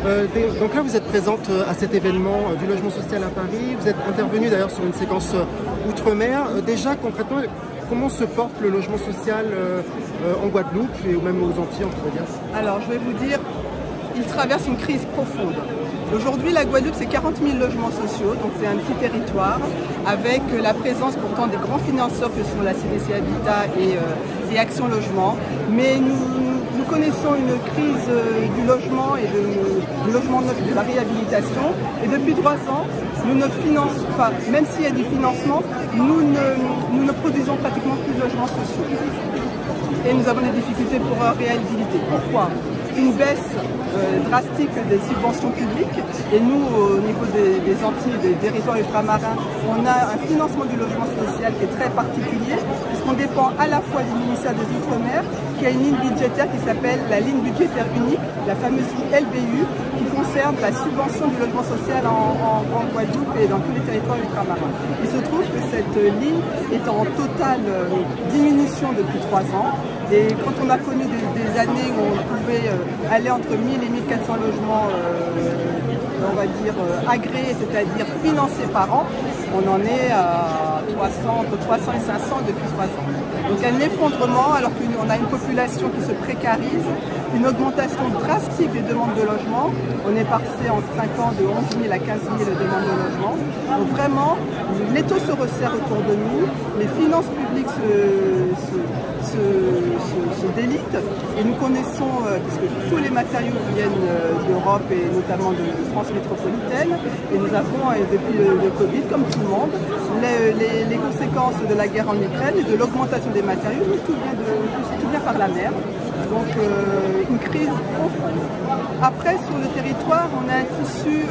Donc là, vous êtes présente à cet événement du logement social à Paris. Vous êtes intervenue d'ailleurs sur une séquence outre-mer. Déjà, concrètement, comment se porte le logement social en Guadeloupe et même aux Antilles, on pourrait dire? Alors, je vais vous dire, il traverse une crise profonde. Aujourd'hui, la Guadeloupe, c'est 40 000 logements sociaux, donc c'est un petit territoire, avec la présence pourtant des grands financeurs que sont la CDC Habitat et Action Logement. Mais nous connaissons une crise du logement et du logement neuf et de la réhabilitation. Et depuis 3 ans, nous ne finançons, enfin, même s'il y a du financement, nous ne produisons pratiquement plus de logements sociaux. Et nous avons des difficultés pour réhabiliter. Pourquoi? Une baisse drastique des subventions publiques, et nous au niveau des Antilles, des territoires ultramarins, on a un financement du logement social qui est très particulier, puisqu'on dépend à la fois du ministère des Outre-mer, qui a une ligne budgétaire qui s'appelle la ligne budgétaire unique, la fameuse LBU, qui concerne la subvention du logement social en Guadeloupe et dans tous les territoires ultramarins. Il se trouve que cette ligne est en totale diminution depuis 3 ans. Et quand on a connu des années où on pouvait aller entre 1000 et 1400 logements, on va dire, agréés, c'est-à-dire financés par an, on en est à 300, entre 300 et 500 depuis 3 ans. Donc un effondrement, alors qu'on a une population qui se précarise, une augmentation drastique des demandes de logement. On est passé en 5 ans de 11 000 à 15 000 demandes de logement. Donc vraiment, l'étau se resserre autour de nous, les finances publiques se délitent, et nous connaissons, puisque tous les matériaux viennent d'Europe et notamment de France métropolitaine, et nous avons, depuis le Covid, comme tout le monde, les conséquences de la guerre en Ukraine et de l'augmentation des matériaux, mais tout vient par la mer. Donc une crise profonde. Après, sur le territoire, on a un tissu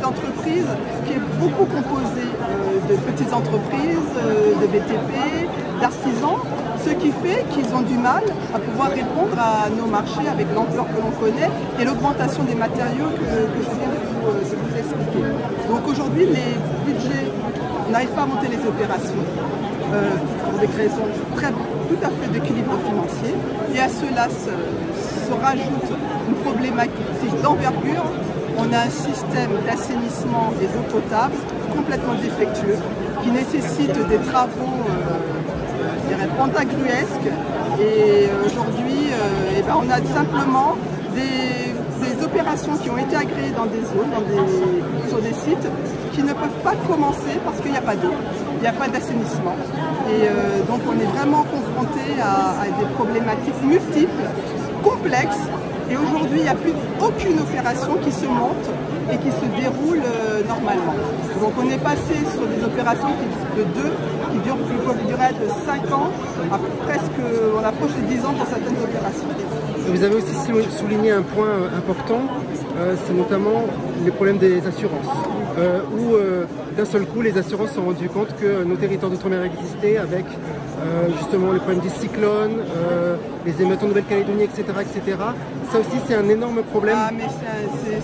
d'entreprise qui est beaucoup composé de petites entreprises, de BTP, d'artisans, ce qui fait qu'ils ont du mal à pouvoir répondre à nos marchés avec l'ampleur que l'on connaît et l'augmentation des matériaux que je viens de vous expliquer. Donc aujourd'hui, les budgets n'arrivent pas à monter les opérations pour des raisons tout à fait d'équilibre financier. Et à cela se rajoute une problématique d'envergure. On a un système d'assainissement et d'eau potable complètement défectueux qui nécessite des travaux je dirais pantagruesques. Et aujourd'hui, on a simplement des opérations qui ont été agréées dans des zones, sur des sites qui ne peuvent pas commencer parce qu'il n'y a pas d'eau, il n'y a pas d'assainissement. Et donc on est vraiment confronté à des problématiques multiples, complexes. Et aujourd'hui, il n'y a plus aucune opération qui se monte et qui se déroule normalement. Donc on est passé sur des opérations qui peuvent durer de 5 ans, à presque, on approche de 10 ans pour certaines opérations. Vous avez aussi souligné un point important, c'est notamment les problèmes des assurances, où d'un seul coup les assurances se sont rendues compte que nos territoires d'outre-mer existaient avec justement les problèmes des cyclones, les émeutes en Nouvelle-Calédonie, etc., etc. Ça aussi c'est un énorme problème. Ah mais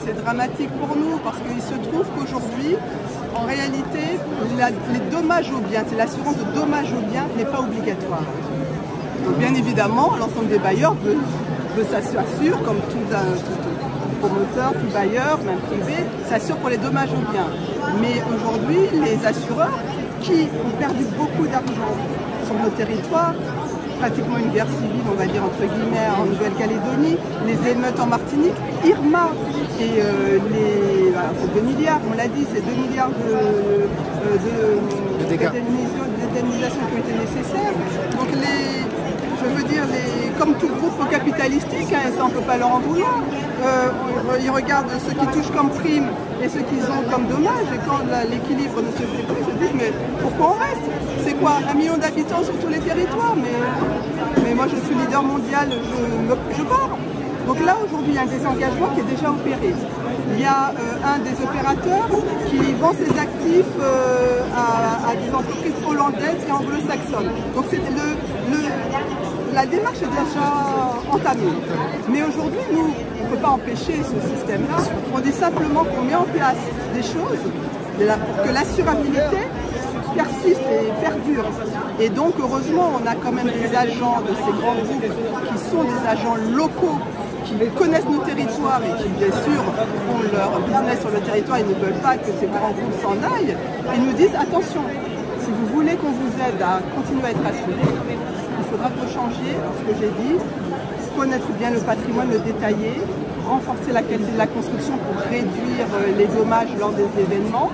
c'est dramatique pour nous parce qu'il se trouve qu'aujourd'hui, en réalité, les dommages aux biens, c'est l'assurance de dommages aux biens n'est pas obligatoire. Donc bien évidemment, l'ensemble des bailleurs veut s'assurer, comme tout promoteur, tout bailleur, même privé, s'assure pour les dommages aux biens. Mais aujourd'hui, les assureurs qui ont perdu beaucoup d'argent sur nos territoires, pratiquement une guerre civile, on va dire entre guillemets, en Nouvelle-Calédonie, les émeutes en Martinique, Irma, et c'est 2 milliards, on l'a dit, c'est 2 milliards d'indemnisation qui ont été nécessaires. Donc je veux dire, comme tout groupe capitalistique, ça on ne peut pas leur en vouloir. Ils regardent ce qu'ils touchent comme prime et ce qu'ils ont comme dommage, et quand l'équilibre ne se fait plus, ils se disent mais pourquoi on reste? C'est quoi, 1 million d'habitants sur tous les territoires? Mais moi je suis leader mondial, je pars. Donc là aujourd'hui il y a un désengagement qui est déjà opéré. Il y a un des opérateurs qui vend ses actifs à des entreprises hollandaises et anglo-saxonnes. Donc la démarche est déjà entamée. Mais aujourd'hui, nous, on ne peut pas empêcher ce système-là. On dit simplement qu'on met en place des choses pour que l'assurabilité persiste et perdure. Et donc heureusement on a quand même des agents de ces grands groupes qui sont des agents locaux, qui connaissent nos territoires et qui bien sûr font leur business sur le territoire et ne veulent pas que ces grands groupes s'en aillent, et nous disent attention, si vous voulez qu'on vous aide à continuer à être assuré, il faudra que vous changiez ce que j'ai dit, connaître bien le patrimoine, le détailler, renforcer la qualité de la construction pour réduire les dommages lors des événements.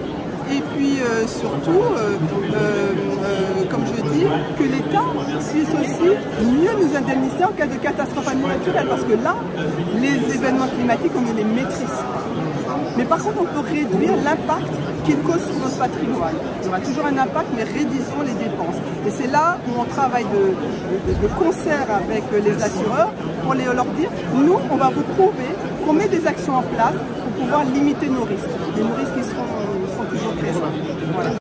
Et puis surtout, comme je dis, que l'État puisse aussi mieux nous indemniser en cas de catastrophe naturelle, parce que là, les événements climatiques, on ne les maîtrise pas. Mais par contre, on peut réduire l'impact qu'ils causent sur notre patrimoine. Il y aura toujours un impact, mais réduisons les dépenses. Et c'est là où on travaille de concert avec les assureurs pour leur dire, nous, on va vous prouver qu'on met des actions en place pour pouvoir limiter nos risques. Et nos risques, ils seront toujours présents. Voilà.